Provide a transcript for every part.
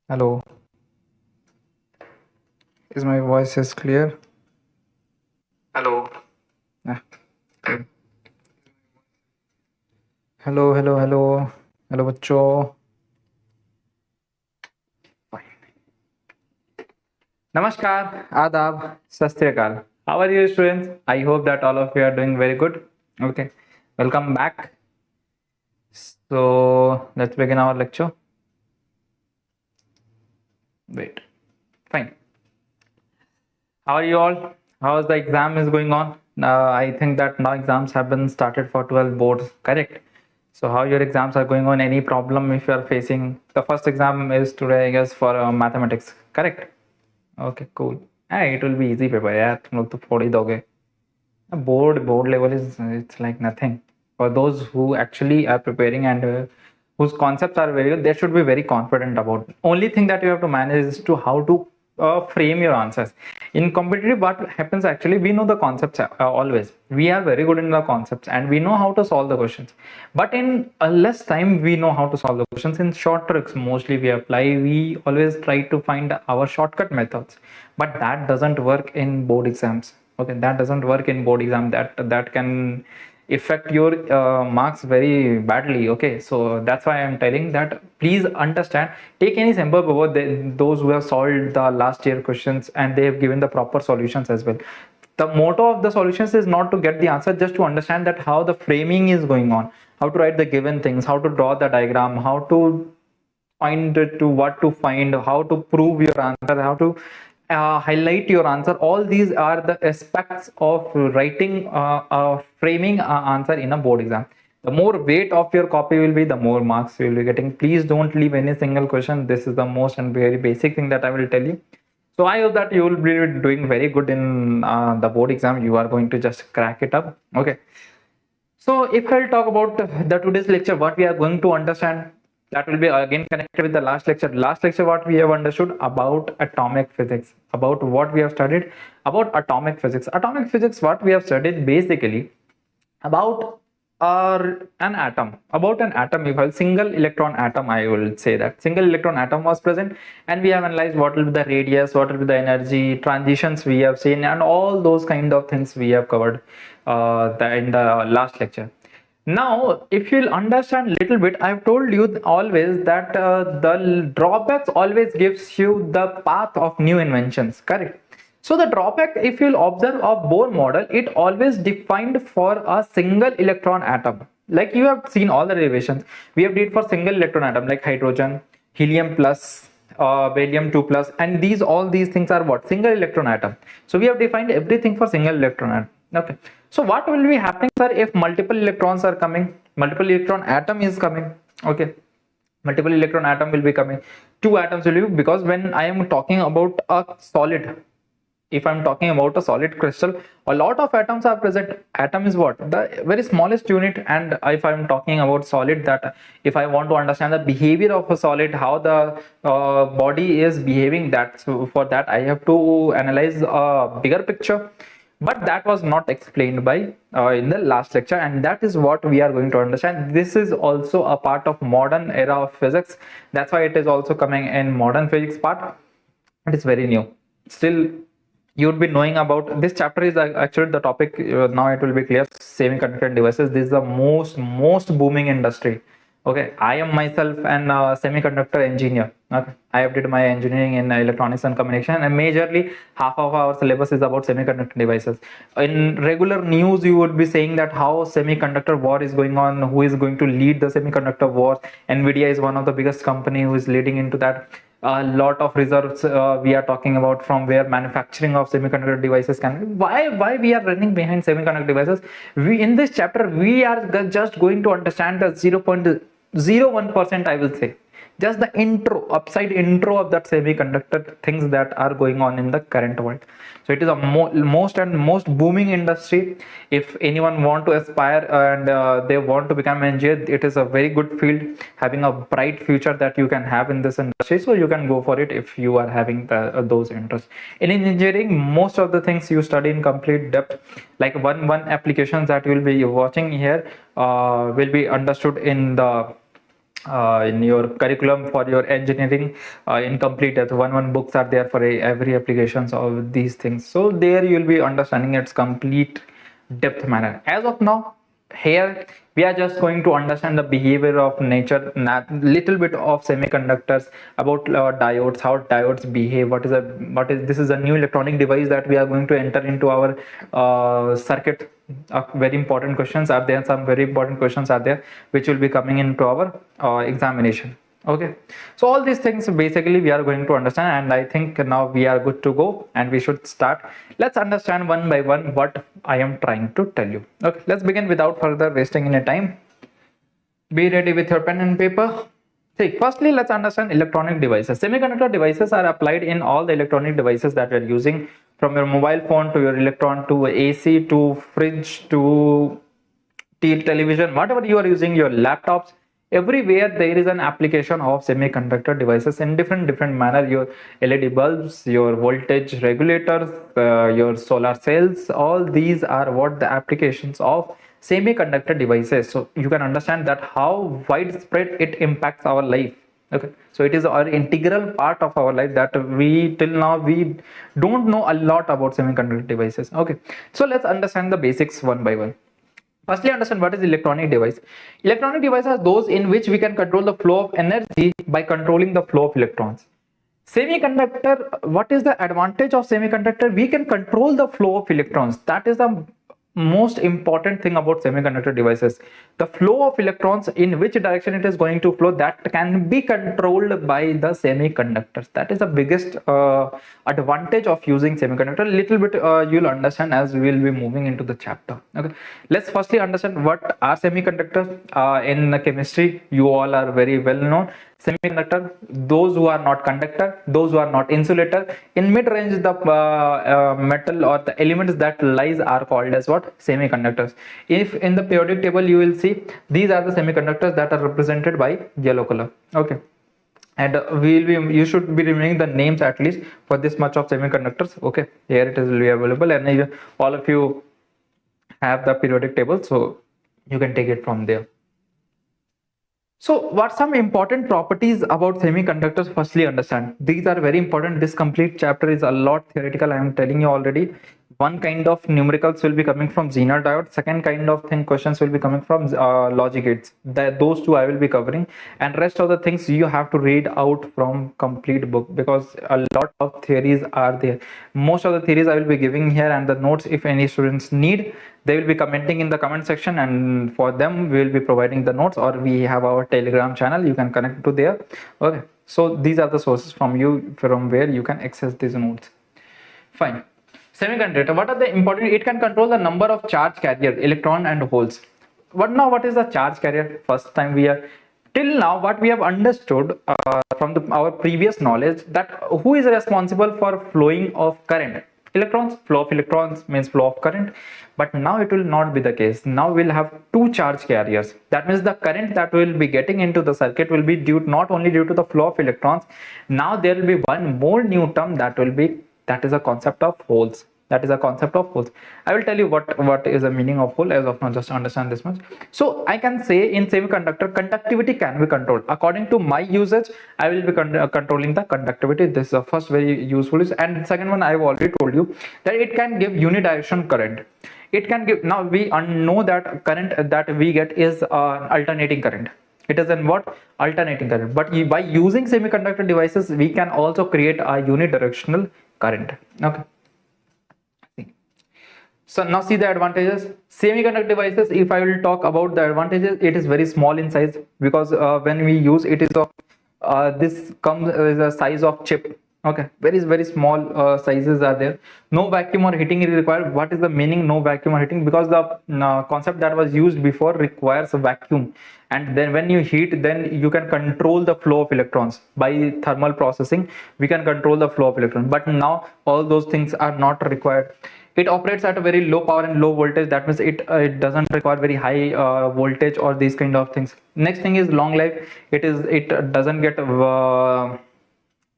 Hello, is my voice is clear? Hello. Ah, good. Hello बच्चों. Namaskar, Adab, Sat Sri Akal. How are you, students? I hope that all of you are doing very good. Okay, welcome back. So let's begin our lecture. Wait, fine. How are you all? How is the exam is going on? I think that now exams have been started for 12 boards, correct? So how your exams are going on? Any problem if you are facing? The first exam is today, I guess, for mathematics, correct? Okay, cool. It will be easy paper. यार तुम लोग तो फोड़ ही दोगे. Board level is it's like nothing. For those who actually are preparing and whose concepts are very good, they should be very confident about. Only thing that you have to manage is to how to frame your answers. In competitive, what happens actually, we know the concepts always. We are very good in the concepts and we know how to solve the questions. But in less time, we know how to solve the questions. In short tricks, mostly we apply. We always try to find our shortcut methods, but that doesn't work in board exams. Okay, that doesn't work in board exam. That can affect your marks very badly. Okay, so that's why I'm telling that please understand, take any simple paper, those who have solved the last year questions and they have given the proper solutions as well. The motto of the solutions is not to get the answer, just to understand that how the framing is going on, how to write the given things, how to draw the diagram, how to find to what to find, how to prove your answer, how to highlight your answer. All these are the aspects of writing framing answer in a board exam. The more weight of your copy will be, the more marks you will be getting. Please don't leave any single question. This is the most and very basic thing that I will tell you. So I hope that you will be doing very good in the board exam. You are going to just crack it up. Okay. So if I'll talk about the today's lecture, what we are going to understand, that will be again connected with the last lecture. Last lecture, what we have understood about atomic physics, about what we have studied about atomic physics. Atomic physics, what we have studied basically about an atom. About an atom, if a single electron atom, I will say that single electron atom was present, and we have analyzed what will be the radius, what will be the energy, transitions we have seen, and all those kind of things we have covered in the last lecture. Now, if you'll understand little bit, I've told you always that the drawbacks always gives you the path of new inventions, correct? So the drawback, if you'll observe of Bohr model, it always defined for a single electron atom. Like you have seen all the derivations we have did for single electron atom, like hydrogen, helium plus, barium 2 plus, and all these things are what? Single electron atom. So we have defined everything for single electron atom. Okay. So what will be happening, sir, if multiple electrons are coming, multiple electron atom is coming? Okay, multiple electron atom will be coming, two atoms will be, because when I am talking about a solid, if I'm talking about a solid crystal, a lot of atoms are present. Atom is what? The very smallest unit. And if I'm talking about solid, that if I want to understand the behavior of a solid, how the body is behaving, that so for that I have to analyze a bigger picture. But that was not explained by in the last lecture, and that is what we are going to understand. This is also a part of modern era of physics. That's why it is also coming in modern physics part. It is very new. Still, you would be knowing about this chapter is actually the topic. Now it will be clear. Semiconductor devices. This is the most booming industry. Okay, I am myself an semiconductor engineer. Okay, I have did my engineering in electronics and communication, and majorly half of our syllabus is about semiconductor devices. In regular news, you would be saying that how semiconductor war is going on, who is going to lead the semiconductor war. Nvidia is one of the biggest company who is leading into that. A lot of reserves we are talking about from where manufacturing of semiconductor devices can. Why we are running behind semiconductor devices? We in this chapter we are just going to understand the 0.01%, I will say, just the upside intro of that semiconductor things that are going on in the current world. So it is a most booming industry. If anyone want to aspire and they want to become an engineer, it is a very good field, having a bright future that you can have in this industry. So you can go for it if you are having those interests. In engineering, most of the things you study in complete depth, like one applications that you will be watching here will be understood in the in your curriculum for your engineering incomplete depth. One books are there for every applications of these things. So there you'll be understanding its complete depth manner. As of now, here we are just going to understand the behavior of nature, little bit of semiconductors, about diodes, how diodes behave, what is this is a new electronic device that we are going to enter into our circuit. Very important questions are there, some very important questions are there which will be coming into our examination. Okay, so all these things basically we are going to understand, and I think now we are good to go and we should start. Let's understand one by one what I am trying to tell you. Okay, let's begin without further wasting any time. Be ready with your pen and paper. See, firstly, let's understand electronic devices. Semiconductor devices are applied in all the electronic devices that we are using, from your mobile phone to your electron to AC to fridge to television, whatever you are using, your laptops. Everywhere there is an application of semiconductor devices in different manner. Your LED bulbs, your voltage regulators, your solar cells, all these are what the applications of semiconductor devices. So you can understand that how widespread it impacts our life. Okay, so it is our integral part of our life that we till now we don't know a lot about semiconductor devices. Okay, so let's understand the basics one by one. Firstly, understand what is electronic device. Electronic devices are those in which we can control the flow of energy by controlling the flow of electrons. Semiconductor, what is the advantage of semiconductor? We can control the flow of electrons. That is the most important thing about semiconductor devices. The flow of electrons, in which direction it is going to flow, that can be controlled by the semiconductors. That is the biggest advantage of using semiconductor. Little bit you'll understand as we will be moving into the chapter. Okay, let's firstly understand what are semiconductors. In chemistry, you all are very well known. Semiconductor, those who are not conductor, those who are not insulator. In mid-range, the metal or the elements that lies are called as what? Semiconductors. If in the periodic table you will see, these are the semiconductors that are represented by yellow color. Okay, and you should be remembering the names at least for this much of semiconductors. Okay, here it is will be available, and all of you have the periodic table, so you can take it from there. So what some important properties about semiconductors? Firstly, understand these are very important. This complete chapter is a lot theoretical, I am telling you already. One kind of numericals will be coming from Zener diode. Second kind of thing questions will be coming from logic gates. Those two I will be covering, and rest of the things you have to read out from complete book, because a lot of theories are there. Most of the theories I will be giving here, and the notes, if any students need, they will be commenting in the comment section, and for them we will be providing the notes, or we have our Telegram channel, you can connect to there. Okay, so these are the sources from where you can access these notes. Fine. Semiconductor, what are the important? It can control the number of charge carrier, electron and holes. What is the charge carrier? First time we are till now what we have understood from our previous knowledge, that who is responsible for flowing of current? Electrons. Flow of electrons means flow of current. But now it will not be the case. Now we'll have two charge carriers. That means the current that will be getting into the circuit will be not only due to the flow of electrons. Now there will be one more new term that is a concept of holes. That is a concept of holes. I will tell you what is the meaning of hole as of now, just to understand this much. So I can say in semiconductor, conductivity can be controlled. According to my usage, I will be controlling the conductivity. This is the first very useful. And second one, I have already told you that it can give unidirectional current. It can give, now we know that current that we get is alternating current. It is in what? Alternating current. But by using semiconductor devices, we can also create a unidirectional current. Okay. So now see the advantages. Semiconductor devices, if I will talk about the advantages, it is very small in size, because when we use it is of this comes as a size of chip. Okay, very small sizes are there. No vacuum or heating is required. What is the meaning no vacuum or heating? Because the concept that was used before requires a vacuum, and then when you heat, then you can control the flow of electrons by thermal processing. We can control the flow of electrons, but now all those things are not required. It operates at a very low power and low voltage. That means it doesn't require very high voltage or these kind of things. Next thing is long life. It doesn't get what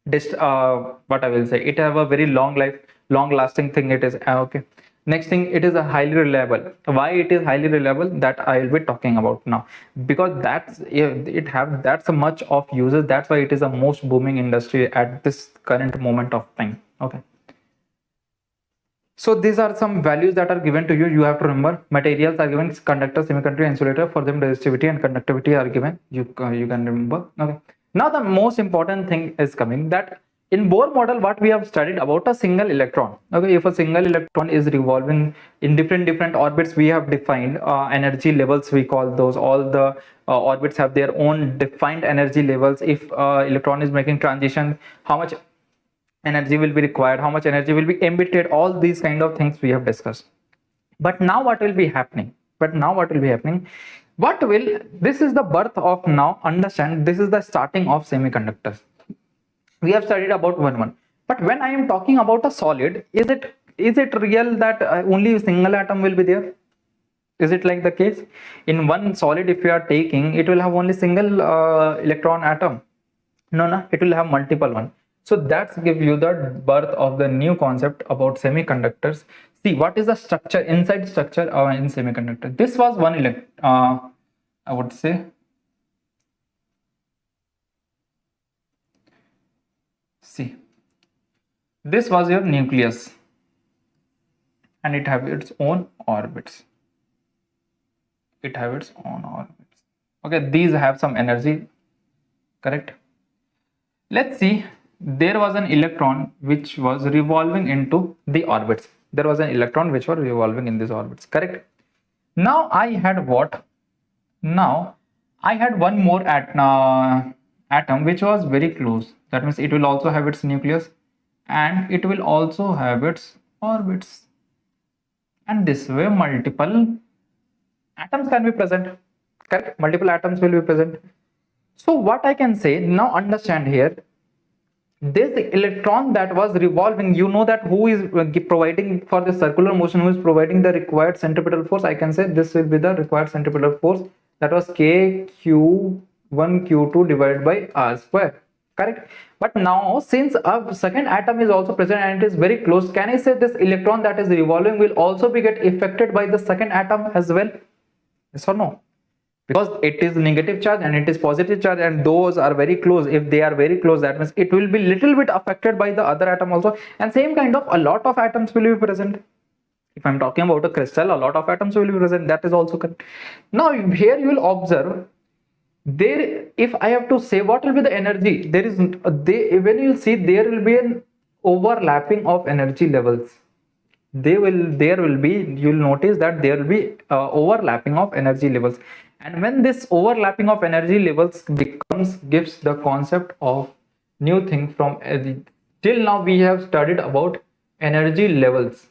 I will say. It have a very long life, long lasting thing. It is okay. Next thing, it is a highly reliable. Why it is highly reliable, that I will be talking about now, because that's a much of users. That's why it is a most booming industry at this current moment of time. Okay. So these are some values that are given to you. You have to remember materials are given, conductor, semiconductor, insulator. For them, resistivity and conductivity are given. You can remember. Okay. Now the most important thing is coming, that in Bohr model, what we have studied about a single electron. Okay, if a single electron is revolving in different orbits, we have defined energy levels. We call those. All the orbits have their own defined energy levels. If electron is making transition, how much energy will be required, how much energy will be emitted, all these kind of things we have discussed. But now what will be happening, this is the birth of, now understand, this is the starting of semiconductors. We have studied about one, but when I am talking about a solid, is it real that only a single atom will be there? Is it like the case? In one solid, if you are taking, it will have only single electron atom. No, it will have multiple one. So that's give you the birth of the new concept about semiconductors. See, what is the structure, inside structure in semiconductor? This was one I would say, see, this was your nucleus, and it have its own orbits. Okay, these have some energy, correct? Let's see, there was an electron which was revolving into the orbits. There was an electron which was revolving in these orbits, correct? Now I had what? Now I had one more atom which was very close. That means it will also have its nucleus and it will also have its orbits. And this way multiple atoms can be present, correct? Multiple atoms will be present. So what I can say, now understand here, this electron that was revolving, you know that who is providing for the circular motion, who is providing the required centripetal force? I can say this will be the required centripetal force, that was kq1 q2 divided by r square, correct? But now since a second atom is also present and it is very close, can I say this electron that is revolving will also be get affected by the second atom as well? Yes or no? Because it is negative charge and it is positive charge, and those are very close. If they are very close, that means it will be little bit affected by the other atom also, and same kind of a lot of atoms will be present. If I'm talking about a crystal, a lot of atoms will be present. That is also correct. Now here you will observe, there, if I have to say what will be the energy, there is when you see, there will be an overlapping of energy levels. There will be, you'll notice that there will be overlapping of energy levels. And when this overlapping of energy levels gives the concept of new thing. From till now we have studied about energy levels,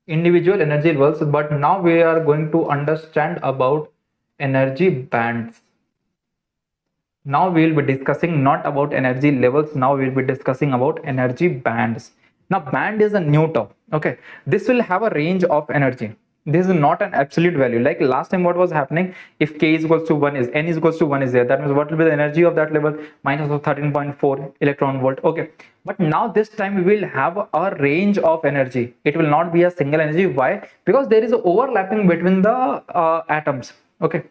individual energy levels, but now we are going to understand about energy bands. Now we will be discussing not about energy levels, now we will be discussing about energy bands. Now band is a new term, okay? This will have a range of energy. This is not an absolute value. Like last time what was happening, if k is equals to 1 is, n is equals to 1 is there, that means what will be the energy of that level? Minus of 13.4 electron volt, okay? But now this time we will have a range of energy. It will not be a single energy. Why? Because there is overlapping between the atoms, okay?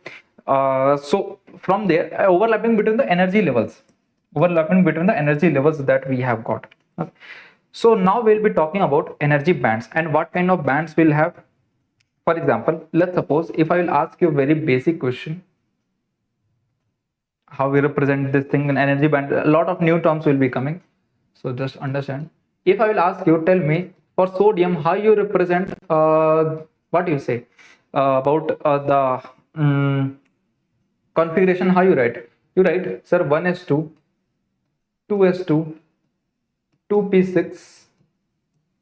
So from there, overlapping between the energy levels, that we have got, okay? So now we'll be talking about energy bands and what kind of bands we'll have. For example, let's suppose if I will ask you a very basic question, how we represent this thing in energy band, a lot of new terms will be coming, so just understand. If I will ask you, tell me for sodium how you represent what do you say about the configuration, how you write? You write, sir, 1s2, 2s2, 2p6,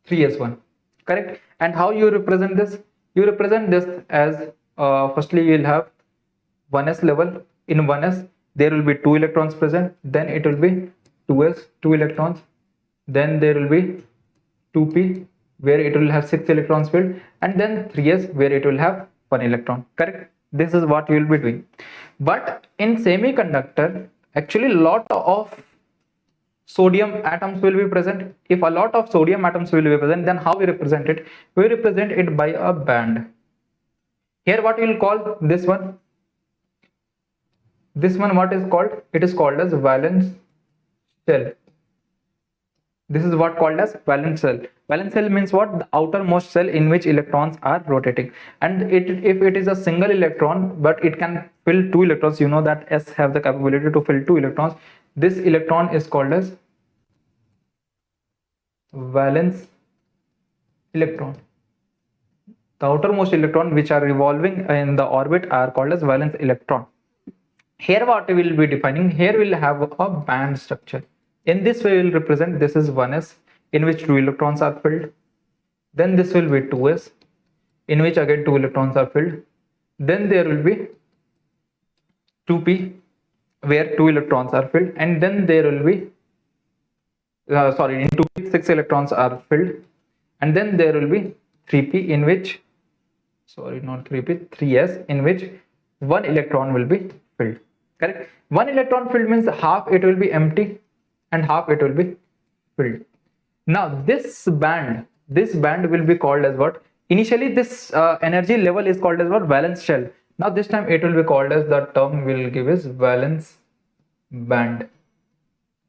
3s1, correct? And how you represent this? You represent this as firstly you will have 1s level. In 1s there will be 2 electrons present, then it will be 2s, 2 electrons, then there will be 2p where it will have 6 electrons filled, and then 3s where it will have 1 electron, correct? This is what you will be doing. But in semiconductor, actually lot of sodium atoms will be present. If a lot of sodium atoms will be present, then how we represent it? We represent it by a band. Here what we will call this one? This one what is called? It is called as valence shell. This is what called as valence shell. Valence shell means what? The outermost shell in which electrons are rotating. And if it is a single electron, but it can fill two electrons, you know that S have the capability to fill two electrons. This electron is called as valence electron. The outermost electron which are revolving in the orbit are called as valence electron. Here what we will be defining, here we will have a band structure. In this way we will represent this is 1s in which 2 electrons are filled. Then this will be 2s in which again 2 electrons are filled. Then there will be 2p where 2 electrons are filled, and then there will be in 2p 6 electrons are filled, and then there will be 3p in which 3s in which 1 electron will be filled. Correct? 1 electron filled means half it will be empty and half it will be filled. Now this band will be called as what? Initially this energy level is called as what? Valence shell. Now this time it will be called as, the term will give is valence band.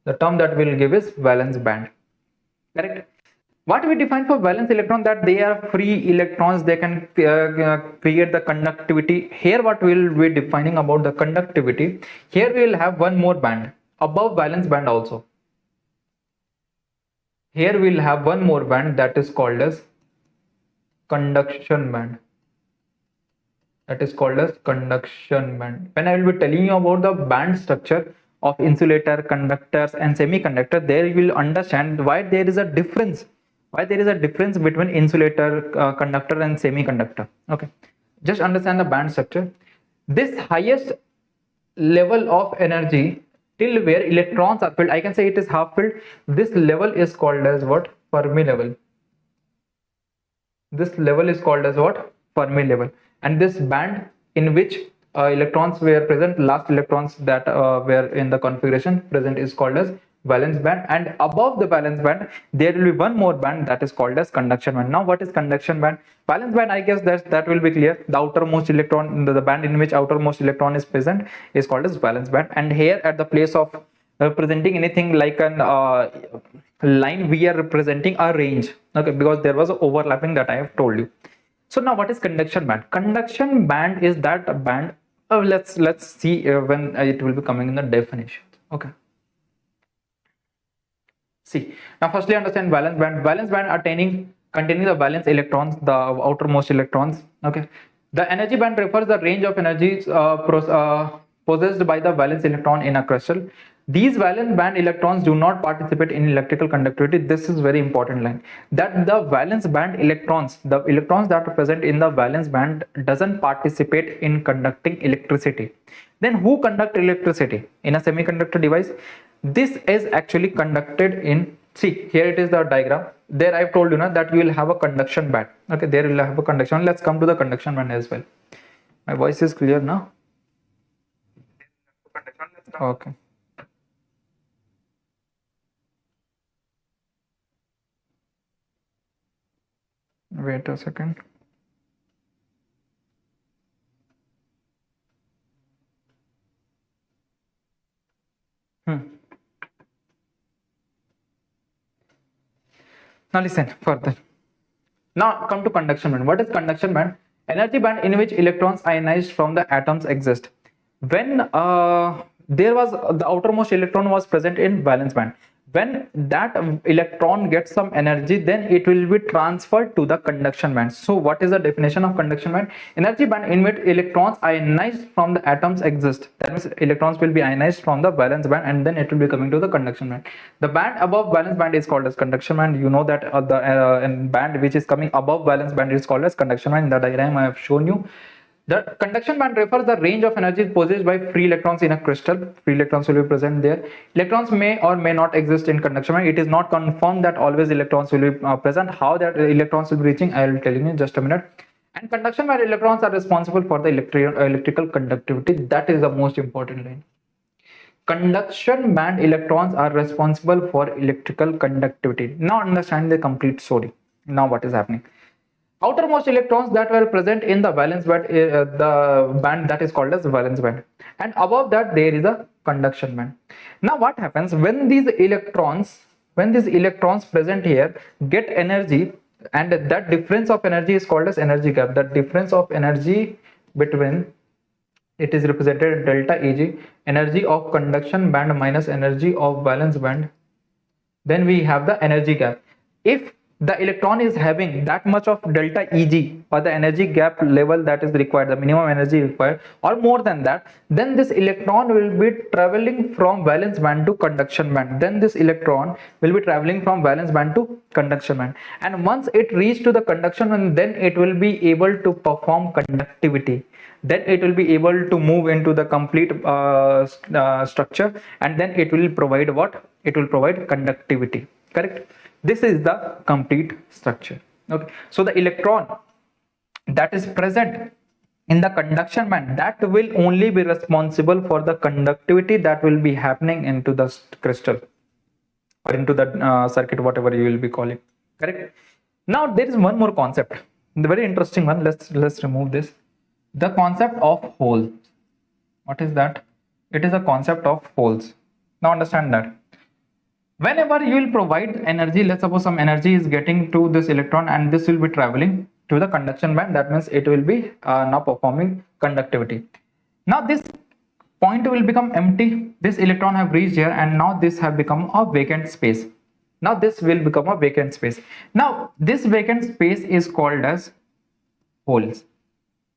The term that will give is valence band. Correct? What we define for valence electron, that they are free electrons, they can create the conductivity. Here what we will be defining about the conductivity, here we will have one more band above valence band also. Here we will have one more band that is called as conduction band. That is called as conduction band. When I will be telling you about the band structure of insulator, conductors and semiconductor, there you will understand why there is a difference. Why there is a difference between insulator, conductor and semiconductor. Okay, just understand the band structure. This highest level of energy till where electrons are filled, I can say it is half filled. This level is called as what? Fermi level. This level is called as what? Fermi level. And this band in which electrons were present, last electrons that were in the configuration present, is called as valence band. And above the valence band there will be one more band that is called as conduction band. Now what is conduction band? Valence band, I guess that will be clear. The outermost electron, the band in which outermost electron is present is called as valence band. And here at the place of representing anything like an line, we are representing a range. Okay, because there was overlapping that I have told you. So now what is conduction band? Conduction band is that band, let's see when it will be coming in the definition. Okay, see, now firstly understand valence band. Valence band containing the valence electrons, the outermost electrons. Okay, the energy band refers the range of energy possessed by the valence electron in a crystal. These valence band electrons do not participate in electrical conductivity. This is very important line, that the valence band electrons, the electrons that are present in the valence band, doesn't participate in conducting electricity. Then who conduct electricity in a semiconductor device? This is actually conducted in, see here it is the diagram. There I've told you now that you will have a conduction band. Okay, there you will have a conduction. Let's come to the conduction band as well. My voice is clear now? Okay. Wait a second. Now listen further. Now come to conduction band. What is conduction band? Energy band in which electrons ionized from the atoms exist. When there was the outermost electron was present in valence band, when that electron gets some energy, then it will be transferred to the conduction band. So what is the definition of conduction band? Energy band in which electrons ionized from the atoms exist. That means electrons will be ionized from the valence band and then it will be coming to the conduction band. The band above valence band is called as conduction band. You know that the band which is coming above valence band is called as conduction band. In the diagram I have shown you. The conduction band refers the range of energy possessed by free electrons in a crystal. Free electrons will be present there. Electrons may or may not exist in conduction band. It is not confirmed that always electrons will be present. How that electrons will be reaching, I will tell you in just a minute. And conduction band electrons are responsible for the electrical conductivity. That is the most important line. conduction band electrons are responsible for electrical conductivity. Now understand the complete story. Now what is happening? Outermost electrons that were present in the valence band, the band that is called as valence band, and above that there is a conduction band. Now what happens when these electrons present here get energy, and that difference of energy is called as energy gap. The difference of energy between, it is represented delta Eg, energy of conduction band minus energy of valence band, then we have the energy gap. If the electron is having that much of delta Eg, or the energy gap level that is required, the minimum energy required, or more than that, then this electron will be traveling from valence band to conduction band. Then this electron will be traveling from valence band to conduction band, and once it reaches to the conduction band, then it will be able to perform conductivity. Then it will be able to move into the complete structure, and then it will provide what? It will provide conductivity. Correct? This is the complete structure. Okay, so the electron that is present in the conduction band, that will only be responsible for the conductivity that will be happening into the crystal, or into the circuit, whatever you will be calling. Correct? Now there is one more concept, the very interesting one. Let's remove this. The concept of hole. What is that? It is a concept of holes. Now understand that whenever you will provide energy, let's suppose some energy is getting to this electron, and this will be traveling to the conduction band, that means it will be now performing conductivity. Now this point will become empty. This electron have reached here, and now this have become a vacant space. Now this will become a vacant space. Now this vacant space is called as holes.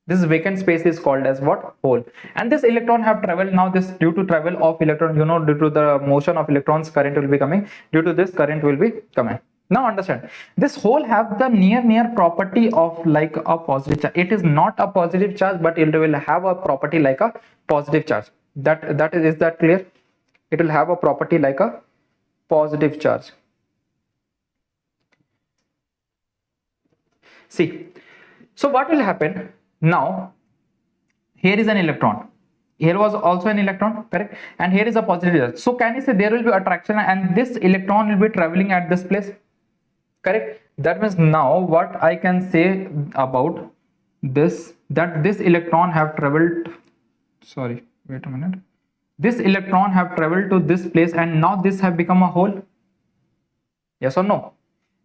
This vacant space is called as what? Hole. And this electron have traveled. Now this, due to travel of electron, due to the motion of electrons, current will be coming. Due to this, current will be coming. Now understand, this hole have the near property of like a positive charge. It is not a positive charge, but it will have a property like a positive charge. Is that clear? It will have a property like a positive charge. See, so what will happen? Now here is an electron, here was also an electron, correct, and here is a positive charge. So can you say there will be attraction, and this electron will be traveling at this place, correct? That means now what I can say about this, that this electron have traveled, sorry, wait a minute, this electron have traveled to this place, and now this have become a hole. Yes or no?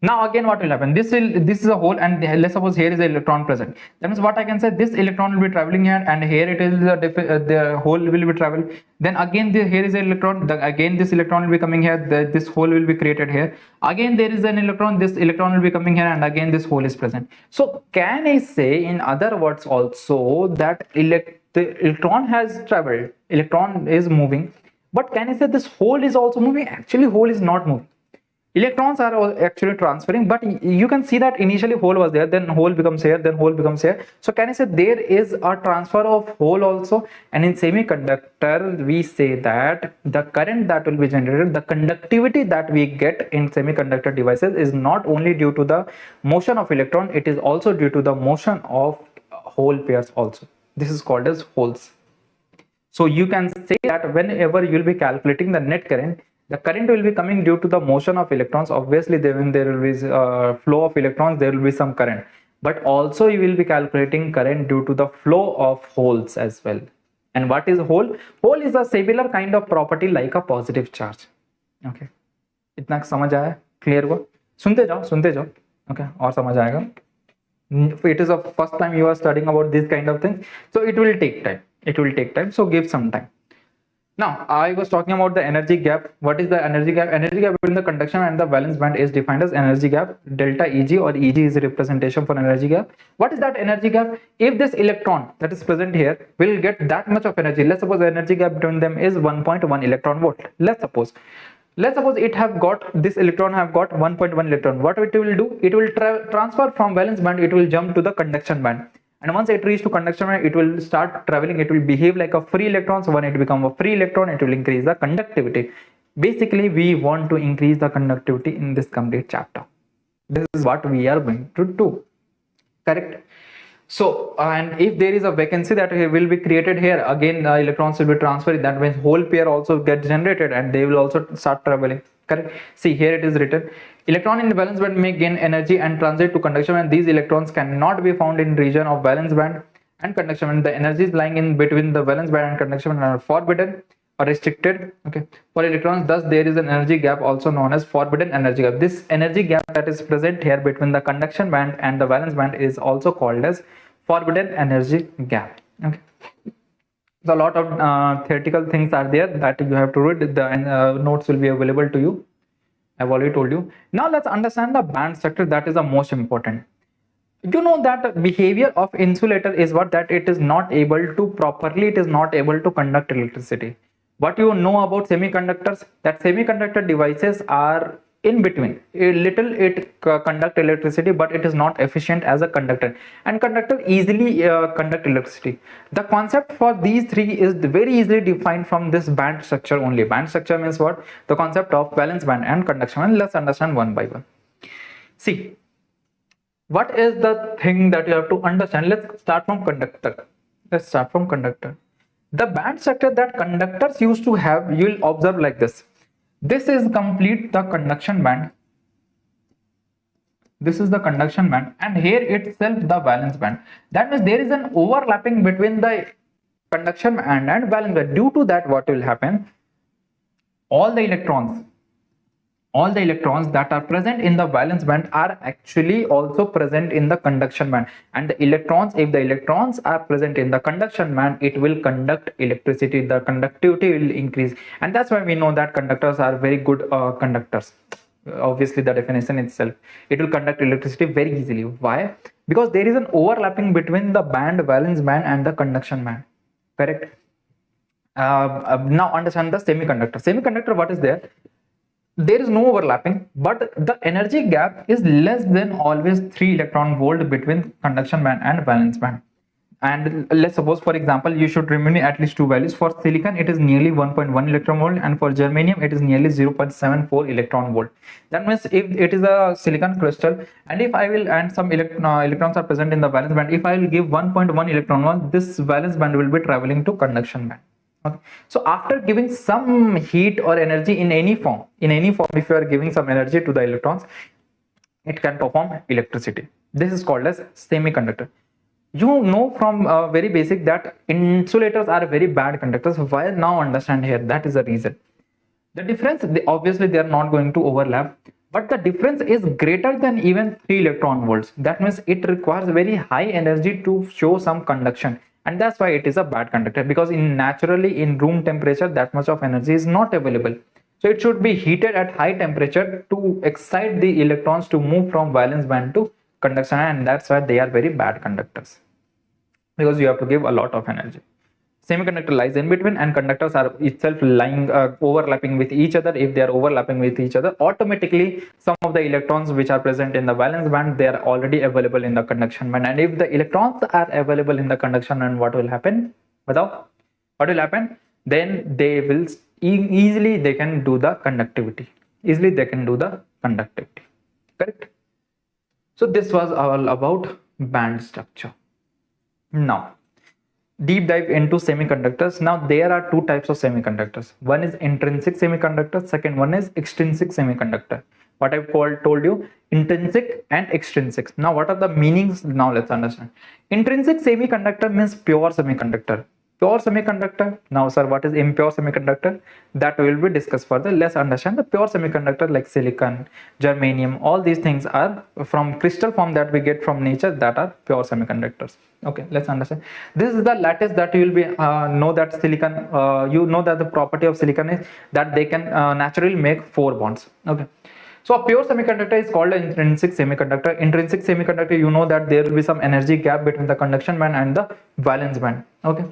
Now again what will happen? This is a hole, and let's suppose here is an electron present. That means what I can say, this electron will be traveling here, and here it is the hole will be travel. Then again here is an electron. Again this electron will be coming here. This hole will be created here. Again there is an electron. This electron will be coming here, and again this hole is present. So can I say in other words also that the electron has traveled, electron is moving, but can I say this hole is also moving? Actually hole is not moving. Electrons are actually transferring, but you can see that initially hole was there, then hole becomes here, then hole becomes here. So can I say there is a transfer of hole also? And in semiconductor, we say that the current that will be generated, the conductivity that we get in semiconductor devices is not only due to the motion of electron, it is also due to the motion of hole pairs also. This is called as holes. So you can say that whenever you will be calculating the net current, the current will be coming due to the motion of electrons. Obviously when there will be flow of electrons, there will be some current, but also you will be calculating current due to the flow of holes as well. And what is hole? Hole is a similar kind of property like a positive charge. Okay, इतना समझ आया? Clear हुआ? सुनते जाओ. Okay, और समझ आएगा. It is the first time you are studying about this kind of things, so it will take time. So give some time. Now I was talking about the energy gap. What is the energy gap? Energy gap between the conduction and the valence band is defined as energy gap. Delta Eg, or Eg is a representation for energy gap. What is that energy gap? If this electron that is present here will get that much of energy, let's suppose the energy gap between them is 1.1 electron volt. Let's suppose this electron have got 1.1 electron. What it will do? It will transfer from valence band, it will jump to the conduction band. And once it reaches to conduction band, it will start traveling. It will behave like a free electron. So when it becomes a free electron, it will increase the conductivity. Basically, we want to increase the conductivity in this complete chapter. This is what we are going to do. Correct? So, and if there is a vacancy that will be created here, again electrons will be transferred. That means whole pair also get generated and they will also start traveling. Correct. See, here it is written: electron in valence band may gain energy and transit to conduction band. These electrons cannot be found in region of valence band and conduction band. The energies lying in between the valence band and conduction band are forbidden or restricted. Okay, for electrons, thus there is an energy gap also known as forbidden energy gap. This energy gap that is present here between the conduction band and the valence band is also called as forbidden energy gap. Okay, so a lot of theoretical things are there that you have to read. The notes will be available to you. I've already told you. Now let's understand the band structure. That is the most important. You know that behavior of insulator is what, that it is not able to properly, it is not able to conduct electricity. What you know about semiconductors, that semiconductor devices are in between. A little it conduct electricity, but it is not efficient as a conductor, and conductor easily conduct electricity. The concept for these three is very easily defined from this band structure only. Band structure means what? The concept of valence band and conduction band. Let's understand one by one. See, what is the thing that you have to understand? Let's start from conductor. Let's start from conductor. The band structure that conductors used to have, you will observe like this. This is complete the conduction band. This is the conduction band, and here itself the valence band. That means there is an overlapping between the conduction band and valence band. Due to that, what will happen? All the electrons that are present in the valence band are actually also present in the conduction band, and the electrons, if the electrons are present in the conduction band, it will conduct electricity. The conductivity will increase, and that's why we know that conductors are very good conductors. Obviously the definition itself, it will conduct electricity very easily. Why? Because there is an overlapping between the band, valence band, and the conduction band. Correct. Now understand the semiconductor. What is there? There is no overlapping, but the energy gap is less than always 3 electron volt between conduction band and valence band. And let's suppose, for example, you should remember at least two values. For silicon, it is nearly 1.1 electron volt, and for germanium, it is nearly 0.74 electron volt. That means if it is a silicon crystal, and if I will, and some electrons are present in the valence band, if I will give 1.1 electron volt, this valence band will be traveling to conduction band. Okay. So after giving some heat or energy in any form, if you are giving some energy to the electrons, it can perform electricity. This is called as semiconductor. You know from very basic that insulators are very bad conductors. Why? Now understand here. That is the reason. The difference, obviously they are not going to overlap, but the difference is greater than even 3 electron volts. That means it requires very high energy to show some conduction. And that's why it is a bad conductor, because naturally in room temperature that much of energy is not available. So it should be heated at high temperature to excite the electrons to move from valence band to conduction, and that's why they are very bad conductors, because you have to give a lot of energy. Semiconductor lies in between, and conductors are itself lying overlapping with each other. If they are overlapping with each other, automatically some of the electrons which are present in the valence band, they are already available in the conduction band. And if the electrons are available in the conduction band, what will happen? What will happen? Then they will easily they can do the conductivity. Correct? So this was all about band structure. Now deep dive into semiconductors. Now there are two types of semiconductors. One is intrinsic semiconductor, second one is extrinsic semiconductor. What I've told you, intrinsic and extrinsic. Now what are the meanings? Now let's understand. Intrinsic semiconductor means pure semiconductor. Pure semiconductor. Now sir, what is impure semiconductor? That will be discussed further. Let's understand the pure semiconductor like silicon, germanium. All these things are from crystal form that we get from nature, that are pure semiconductors. Okay, let's understand. This is the lattice that you will be know that silicon. You know that the property of silicon is that they can naturally make 4 bonds. Okay. So a pure semiconductor is called an intrinsic semiconductor. Intrinsic semiconductor, you know that there will be some energy gap between the conduction band and the valence band. Okay.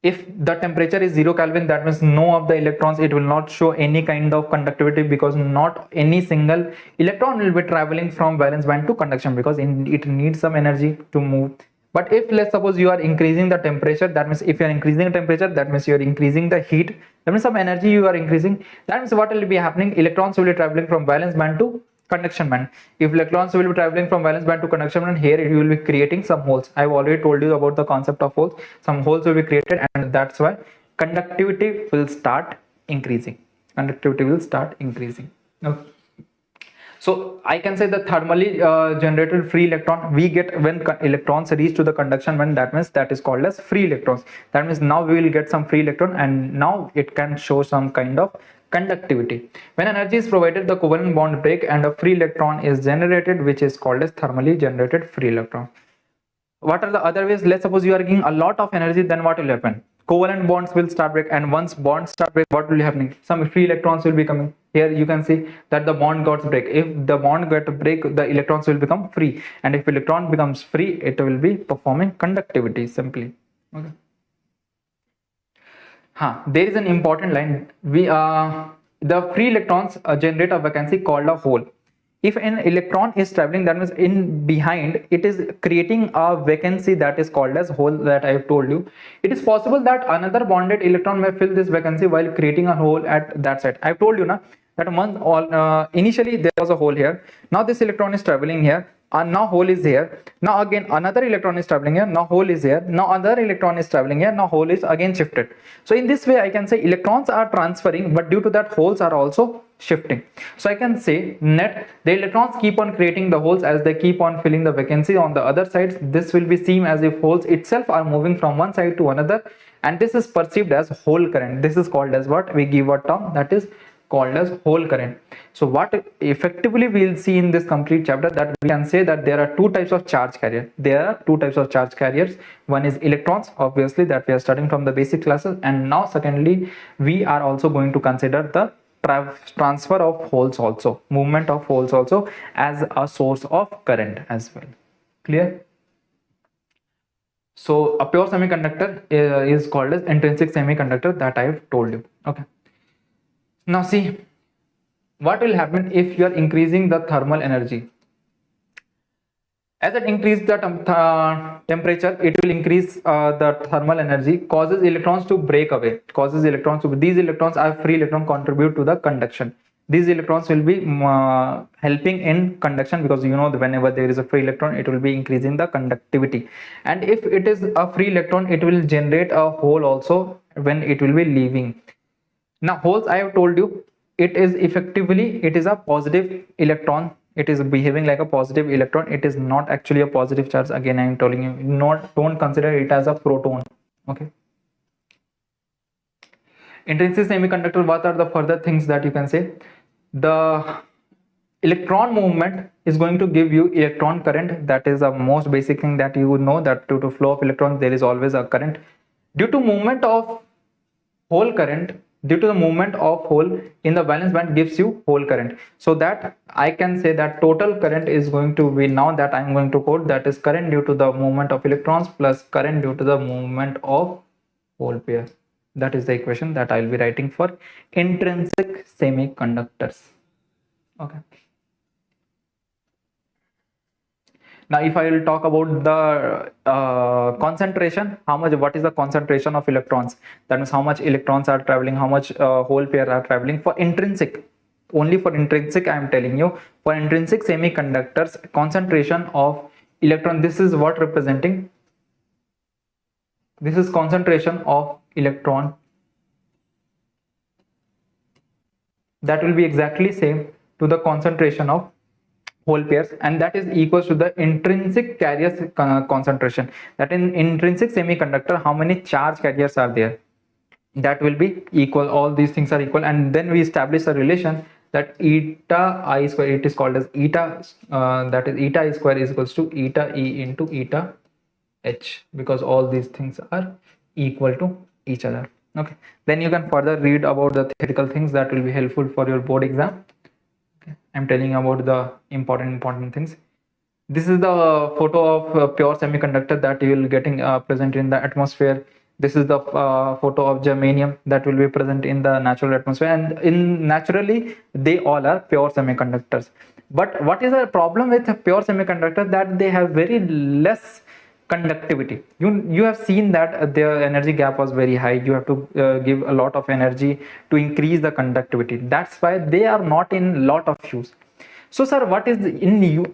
If the temperature is 0 Kelvin, that means no of the electrons, it will not show any kind of conductivity, because not any single electron will be traveling from valence band to conduction, because it needs some energy to move. But if let's suppose you are increasing the temperature, that means if you are increasing the temperature, that means you are increasing the heat, that means some energy you are increasing. That means what will be happening? Electrons will be traveling from valence band to conduction band. If electrons will be traveling from valence band to conduction band, here it will be creating some holes. I've already told you about the concept of holes. Some holes will be created, and that's why conductivity will start increasing. Conductivity will start increasing. Okay. So I can say the thermally generated free electron we get when electrons reach to the conduction band, that means that is called as free electrons. That means now we will get some free electron, and now it can show some kind of conductivity. When energy is provided, the covalent bond break and a free electron is generated, which is called as thermally generated free electron. What are the other ways? Let's suppose you are giving a lot of energy, then what will happen? Covalent bonds will start break, and once bonds start break, what will be happening? Some free electrons will be coming. Here you can see that the bond got break. If the bond got break, the electrons will become free, and if electron becomes free, it will be performing conductivity simply. Okay. There is an important line. The free electrons generate a vacancy called a hole. If an electron is traveling, that means in behind it is creating a vacancy that is called as hole, that I have told you. It is possible that another bonded electron may fill this vacancy while creating a hole at that side. I have told you na that initially there was a hole here. Now this electron is traveling here, and now hole is here. Now again another electron is traveling here. Now hole is here. Now another electron is traveling here. Now hole is again shifted. So in this way I can say electrons are transferring, but due to that holes are also shifting. So I can say net the electrons keep on creating the holes as they keep on filling the vacancy on the other sides. This will be seen as if holes itself are moving from one side to another, and this is perceived as hole current. This is called as what? We give a term that is called as hole current. So what effectively we will see in this complete chapter, that we can say that there are two types of charge carrier. There are two types of charge carriers. One is electrons, obviously, that we are studying from the basic classes, and now secondly we are also going to consider the transfer of holes also, movement of holes also, as a source of current as well. Clear? So a pure semiconductor is called as intrinsic semiconductor, that I have told you. Okay. Now see what will happen if you are increasing the thermal energy. As it increases the temperature, it will increase the thermal energy, causes electrons to break away, these electrons are free electron, contribute to the conduction. These electrons will be helping in conduction, because you know whenever there is a free electron, it will be increasing the conductivity. And if it is a free electron, it will generate a hole also when it will be leaving. Now holes, I have told you, it is effectively, it is a positive electron. It is behaving like a positive electron. It is not actually a positive charge. Again I am telling you, don't consider it as a proton. Okay. Intrinsic semiconductor, what are the further things that you can say? The electron movement is going to give you electron current. That is the most basic thing that you would know, that due to flow of electrons there is always a current. Due to movement of hole current, due to the movement of hole in the valence band gives you hole current. So that I can say that total current is going to be, now that I am going to quote, that is current due to the movement of electrons plus current due to the movement of hole pair. That is the equation that I will be writing for intrinsic semiconductors. Okay. Now if I will talk about the concentration, what is the concentration of electrons, that means how much electrons are traveling, how much hole pair are traveling for intrinsic, only for intrinsic I am telling you. For intrinsic semiconductors, concentration of electron, this is what representing, this is concentration of electron, that will be exactly same to the concentration of hole pairs, and that is equals to the intrinsic carriers concentration. That in intrinsic semiconductor, how many charge carriers are there, that will be equal. All these things are equal, and then we establish a relation that eta I square, it is called as eta, that is eta I square is equals to eta E into eta H, because all these things are equal to each other. Okay, then you can further read about the theoretical things that will be helpful for your board exam. I'm telling about the important things. This is the photo of pure semiconductor that you will getting present in the atmosphere. This is the photo of germanium that will be present in the natural atmosphere, and naturally they all are pure semiconductors. But what is the problem with pure semiconductor? That they have very less conductivity. You have seen that their energy gap was very high. You have to give a lot of energy to increase the conductivity. That's why they are not in lot of use. So sir, what is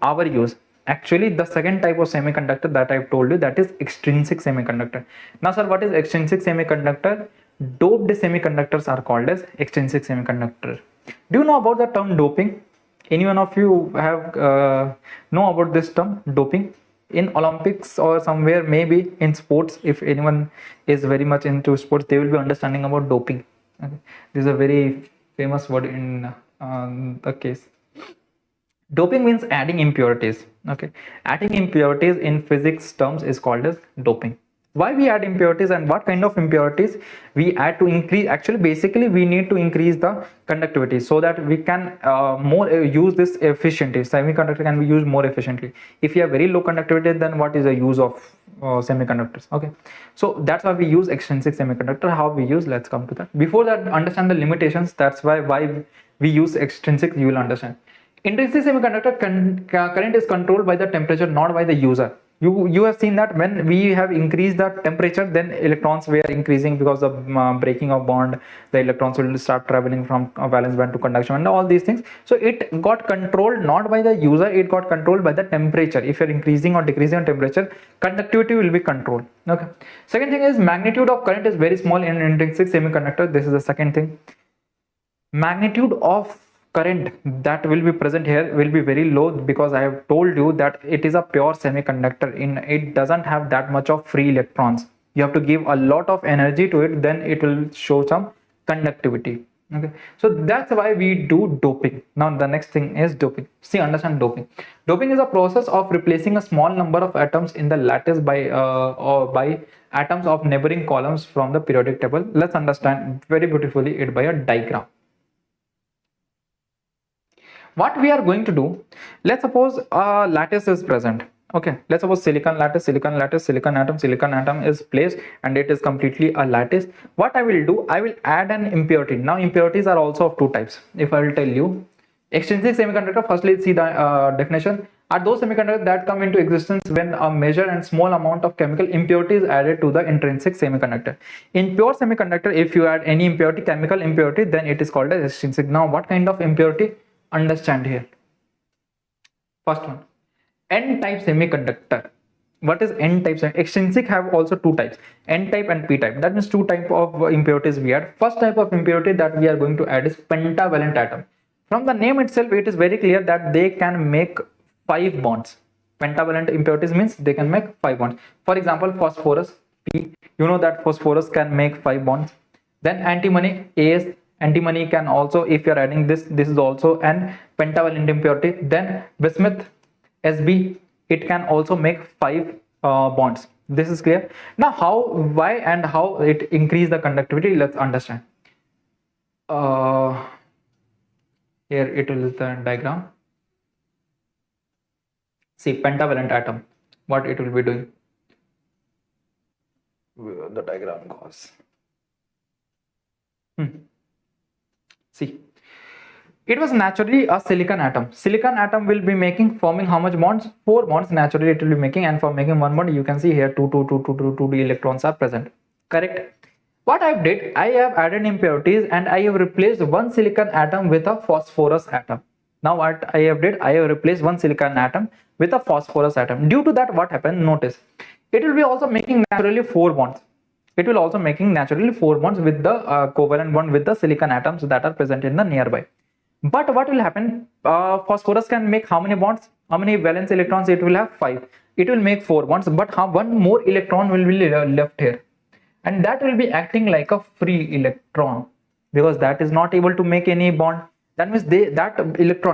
our use? Actually, the second type of semiconductor that I've told you, that is extrinsic semiconductor. Now sir, what is extrinsic semiconductor? Doped semiconductors are called as extrinsic semiconductor. Do you know about the term doping? Any one of you have know about this term doping? In Olympics or somewhere, maybe in sports, if anyone is very much into sports, they will be understanding about doping. Okay. This is a very famous word in the case. Doping means adding impurities. Okay, adding impurities in physics terms is called as doping. Why we add impurities and what kind of impurities we add to increase? Actually, basically, we need to increase the conductivity so that we can more use this efficiently. Semiconductor can be used more efficiently. If you have very low conductivity, then what is the use of semiconductors? Okay, so that's why we use extrinsic semiconductor. How we use? Let's come to that. Before that, understand the limitations. That's why we use extrinsic. You will understand. Intrinsic semiconductor current is controlled by the temperature, not by the user. You have seen that when we have increased the temperature, then electrons were increasing because of breaking of bond. The electrons will start traveling from a valence band to conduction and all these things. So it got controlled not by the user, it got controlled by the temperature. If you're increasing or decreasing temperature, conductivity will be controlled. Okay. Second thing is magnitude of current is very small in intrinsic semiconductor. This is the second thing. Magnitude of current that will be present here will be very low, because I have told you that it is a pure semiconductor. It doesn't have that much of free electrons. You have to give a lot of energy to it, then it will show some conductivity. Okay, so that's why we do doping. Now the next thing is doping. See, understand doping. Doping is a process of replacing a small number of atoms in the lattice by atoms of neighboring columns from the periodic table. Let's understand very beautifully it by a diagram. What we are going to do, let's suppose a lattice is present. Okay, let's suppose silicon lattice, silicon atom is placed and it is completely a lattice. What I will do, I will add an impurity. Now impurities are also of two types. If I will tell you, extrinsic semiconductor, firstly see the definition, are those semiconductors that come into existence when a measured and small amount of chemical impurity is added to the intrinsic semiconductor. In pure semiconductor, if you add any impurity, chemical impurity, then it is called as extrinsic. Now what kind of impurity? Understand here. First one, N-type semiconductor. What is N-type? Extrinsic have also two types, N-type and P-type. That means two type of impurities we add. First type of impurity that we are going to add is pentavalent atom. From the name itself, it is very clear that they can make 5 bonds. Pentavalent impurities means they can make 5 bonds. For example, phosphorus, P. You know that phosphorus can make 5 bonds. Then antimony, AS. Antimony can also, if you are adding this is also an pentavalent impurity. Then bismuth, Sb, it can also make 5 bonds. This is clear. Now why and how it increase the conductivity, let's understand. Here it is the diagram. See, pentavalent atom, what it will be doing. The diagram goes. See, it was naturally a silicon atom. Silicon atom will be forming how much bonds? 4 bonds naturally it will be making, and for making 1 bond, you can see here 2 electrons are present. Correct? What I did, I have added impurities and I have replaced one silicon atom with a phosphorus atom. Now what I have did, I have replaced one silicon atom with a phosphorus atom. Due to that, what happened? Notice, it will be also making naturally 4 bonds. It will also making naturally 4 bonds with the covalent bond with the silicon atoms that are present in the nearby. But what will happen? Phosphorus can make how many bonds? How many valence electrons? It will have 5. It will make 4 bonds, but one more electron will be left here, and that will be acting like a free electron, because that is not able to make any bond. That means that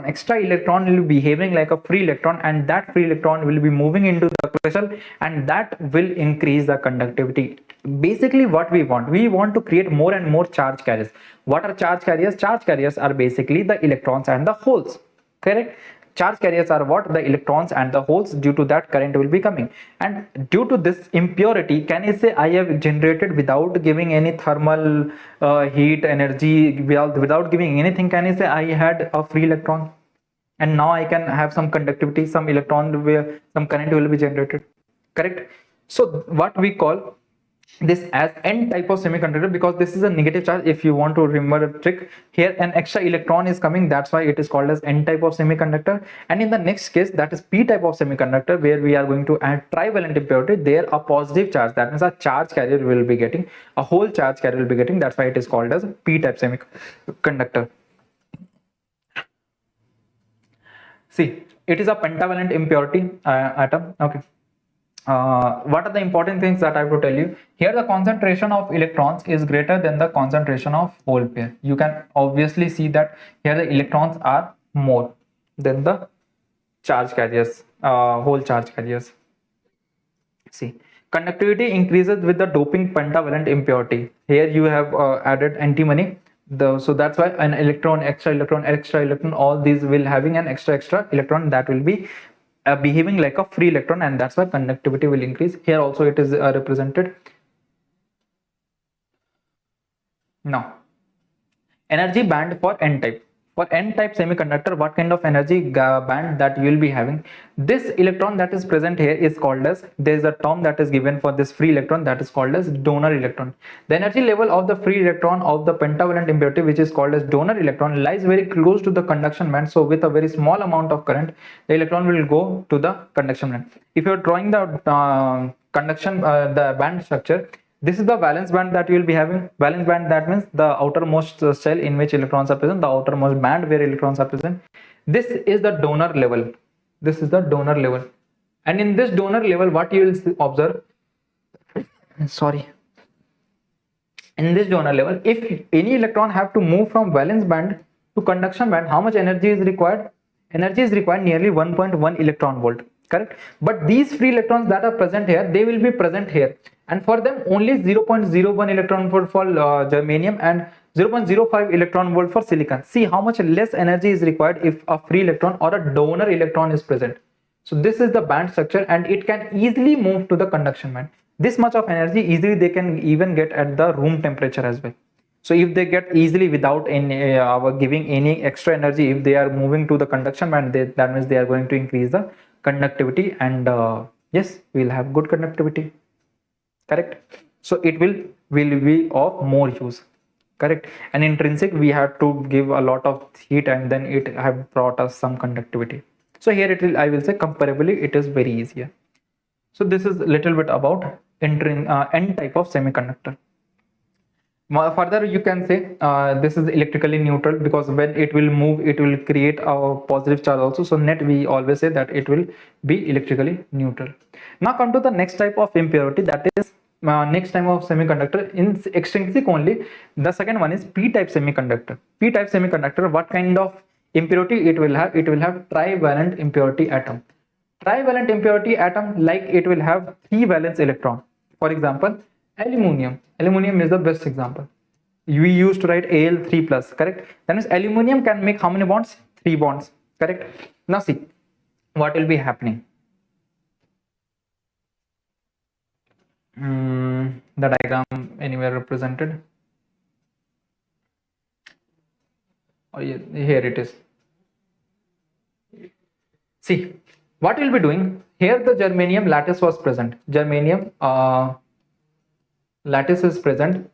extra electron will be behaving like a free electron, and that free electron will be moving into the crystal, and that will increase the conductivity. Basically what we want to create more and more charge carriers. What are charge carriers? Charge carriers are basically the electrons and the holes. Correct? Charge carriers are what? The electrons and the holes. Due to that, current will be coming, and due to this impurity, can I say I have generated without giving any thermal heat energy, without giving anything, can I say I had a free electron, and now I can have some conductivity, some electron, where some current will be generated. Correct? So what we call this as n type of semiconductor, because this is a negative charge. If you want to remember a trick here, an extra electron is coming, that's why it is called as n type of semiconductor. And in the next case, that is p type of semiconductor, where we are going to add trivalent impurity. There a positive charge, that means a charge carrier will be getting, a whole charge carrier will be getting, that's why it is called as p type semiconductor. See, it is a pentavalent impurity atom. Okay. What are the important things that I have to tell you? Here the concentration of electrons is greater than the concentration of hole pair. You can obviously see that here the electrons are more than the charge carriers, whole charge carriers. See, conductivity increases with the doping pentavalent impurity. Here you have added antimony. So that's why an electron, extra electron, all these will having an extra electron that will be behaving like a free electron, and that's why conductivity will increase. Here also it is represented. Now, energy band for n type. For n type semiconductor, what kind of energy band that you will be having? This electron that is present here is called as, there is a term that is given for this free electron, that is called as donor electron. The energy level of the free electron of the pentavalent impurity, which is called as donor electron, lies very close to the conduction band. So with a very small amount of current, the electron will go to the conduction band. If you are drawing the the band structure, this is the valence band that you will be having. Valence band, that means the outermost shell in which electrons are present, the outermost band where electrons are present. This is the donor level. This is the donor level. And in this donor level, what you will observe, sorry, in this donor level, if any electron have to move from valence band to conduction band, how much energy is required? Energy is required nearly 1.1 electron volt, correct? But these free electrons that are present here, they will be present here, and for them only 0.01 electron volt for germanium and 0.05 electron volt for silicon. See how much less energy is required if a free electron or a donor electron is present. So this is the band structure, and it can easily move to the conduction band. This much of energy easily they can even get at the room temperature as well. So if they get easily without any giving any extra energy, if they are moving to the conduction band, that means they are going to increase the conductivity, and yes, we'll have good conductivity, correct? So it will be of more use, correct? And intrinsic, we have to give a lot of heat, and then it have brought us some conductivity. So here it will, I will say comparably it is very easier. So this is a little bit about n type of semiconductor. Further, you can say this is electrically neutral, because when it will move, it will create a positive charge also. So net, we always say that it will be electrically neutral. Now come to the next type of impurity, that is next type of semiconductor in extrinsic only. The second one is p-type semiconductor. P-type semiconductor, what kind of impurity it will have? It will have trivalent impurity atom. Trivalent impurity atom, like it will have 3 valence electron. For example, aluminum. Aluminum is the best example. We used to write Al3 plus, correct? That means aluminum can make how many bonds? 3 bonds, correct? Now see what will be happening. The diagram anywhere represented? Oh, yeah, here it is. See what we'll be doing here. The germanium lattice was present. Germanium lattice is present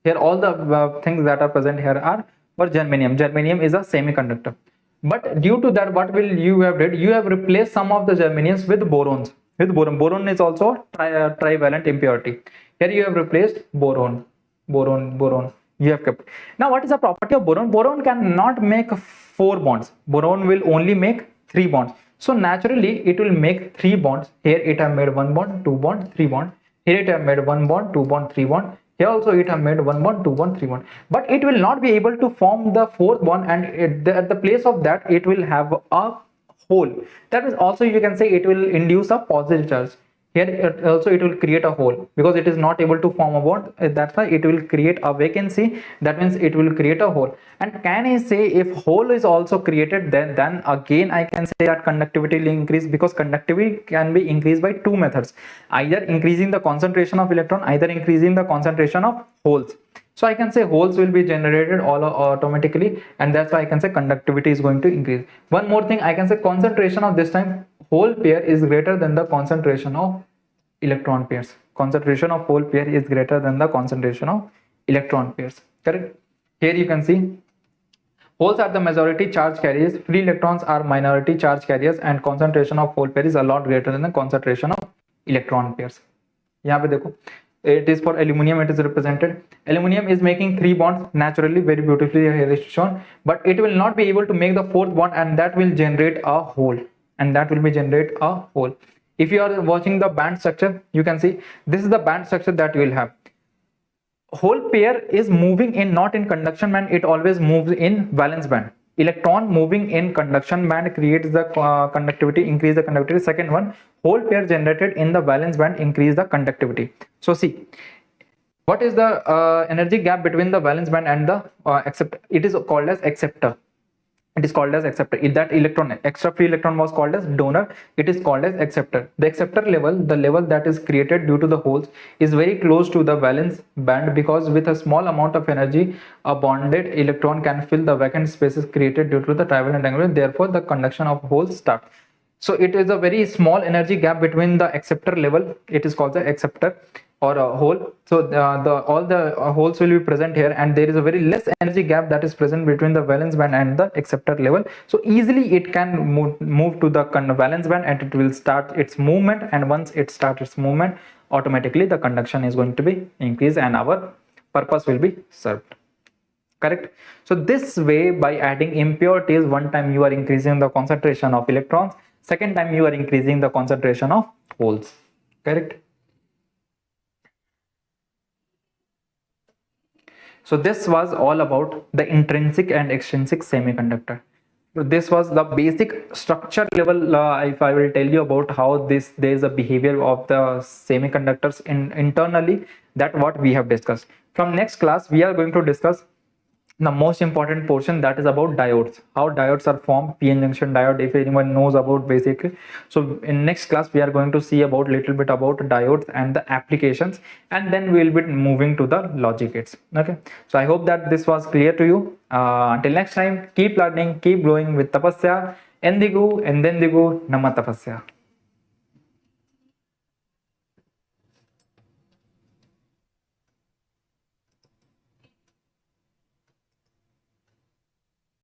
here. All the things that are present here are for germanium. Germanium is a semiconductor, but due to that, what will you have did? You have replaced some of the germaniums with borons. With boron. Boron is also trivalent impurity. Here you have replaced boron. You have kept. Now what is the property of boron? Boron cannot make 4 bonds. Boron will only make 3 bonds. So naturally it will make 3 bonds. Here it have made 1 bond, 2 bond, 3 bond. Here it have made 1 bond, 2 bond, 3 bond. Here also it have made 1 bond, 2 bond, 3 bond. But it will not be able to form the 4th bond, and at the place of that it will have a hole. That is also, you can say, it will induce a positive charge. Here also it will create a hole, because it is not able to form a bond. That's why it will create a vacancy. That means it will create a hole. And can I say, if hole is also created, then again I can say that conductivity will increase, because conductivity can be increased by 2 methods: either increasing the concentration of electron, either increasing the concentration of holes. So I can say holes will be generated all automatically, and that's why I can say conductivity is going to increase. One more thing, I can say concentration of this time hole pair is greater than the concentration of electron pairs. concentration of hole pair is greater than the concentration of electron pairs. Correct? Here you can see holes are the majority charge carriers, free electrons are minority charge carriers, and concentration of hole pair is a lot greater than the concentration of electron pairs. यहाँ पे देखो, it is for aluminum, it is represented. Aluminum is making 3 bonds naturally, very beautifully here is shown, but it will not be able to make the 4th bond, and that will generate a hole, If you are watching the band structure, you can see this is the band structure that you will have. Hole pair is moving in not in conduction band, it always moves in valence band. Electron moving in conduction band creates the conductivity, increase the conductivity. Second one, hole pair generated in the valence band increase the conductivity. So see, what is the energy gap between the valence band and the acceptor? It is called as acceptor. If that electron, extra free electron was called as donor, it is called as acceptor. The acceptor level, the level that is created due to the holes, is very close to the valence band, because with a small amount of energy, a bonded electron can fill the vacant spaces created due to the trivalent angular. Therefore, the conduction of holes starts. So it is a very small energy gap between the acceptor level. It is called the acceptor or a hole. So all the holes will be present here, and there is a very less energy gap that is present between the valence band and the acceptor level. So easily it can move to the valence band, and it will start its movement, and once it starts its movement, automatically the conduction is going to be increased and our purpose will be served. Correct? So this way, by adding impurities, one time you are increasing the concentration of electrons, second time you are increasing the concentration of holes. Correct? So this was all about the intrinsic and extrinsic semiconductor. So this was the basic structure level. If I will tell you about how there is a behavior of the semiconductors internally, that what we have discussed. From next class, we are going to discuss the most important portion, that is about diodes, how diodes are formed, p-n junction diode, if anyone knows about basic. So in next class we are going to see about little bit about diodes and the applications, and then we will be moving to the logic gates. Okay, so I hope that this was clear to you. Until next time, keep learning, keep growing with Tapasya. Endigu endendigu nama Tapasya.